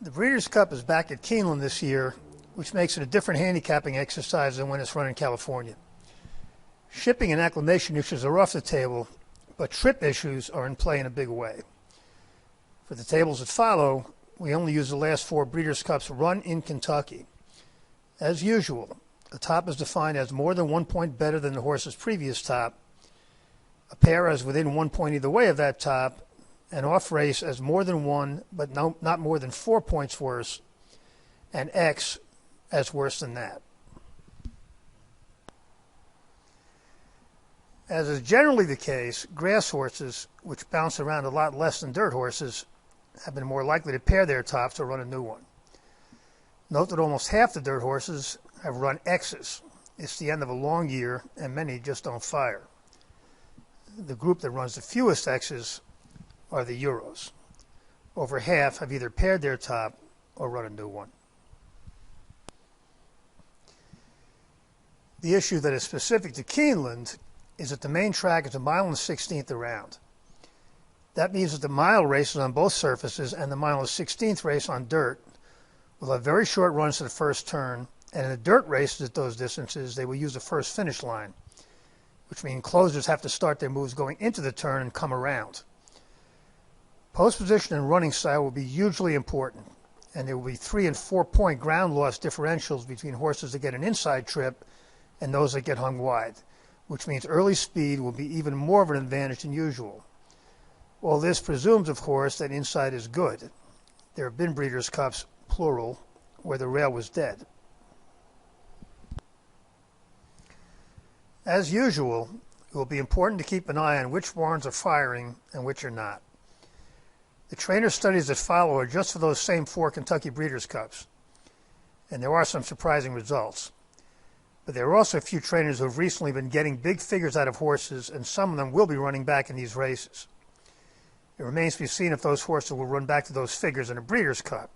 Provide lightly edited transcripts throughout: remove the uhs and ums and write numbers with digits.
The Breeders' Cup is back at Keeneland this year, which makes it a different handicapping exercise than when it's run in California. Shipping and acclimation issues are off the table, but trip issues are in play in a big way. For the tables that follow, we only use the last 4 Breeders' Cups run in Kentucky. As usual, the top is defined as more than 1 point better than the horse's previous top, a pair as within 1 point either way of that top, an off race as more than 1 but not more than 4 points worse, and X as worse than that. As is generally the case, grass horses, which bounce around a lot less than dirt horses, have been more likely to pair their tops or run a new one. Note that almost half the dirt horses have run X's. It's the end of a long year, and many just don't fire. The group that runs the fewest X's are the Euros. Over half have either paired their top or run a new one. The issue that is specific to Keeneland is that the main track is a 1.16 miles around. That means that the mile races on both surfaces and the 1.16 miles race on dirt will have very short runs to the first turn, and in the dirt races at those distances, they will use the first finish line, which means closers have to start their moves going into the turn and come around. Post position and running style will be hugely important, and there will be 3 and 4 point ground loss differentials between horses that get an inside trip and those that get hung wide, which means early speed will be even more of an advantage than usual. All this presumes, of course, that inside is good. There have been Breeders' Cups, plural, where the rail was dead. As usual, it will be important to keep an eye on which barns are firing and which are not. The trainer studies that follow are just for those same 4 Kentucky Breeders' Cups, and there are some surprising results. But there are also a few trainers who have recently been getting big figures out of horses, and some of them will be running back in these races. It remains to be seen if those horses will run back to those figures in a Breeders' Cup.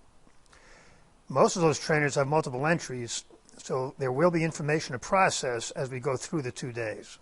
Most of those trainers have multiple entries, so there will be information to process as we go through the 2 days.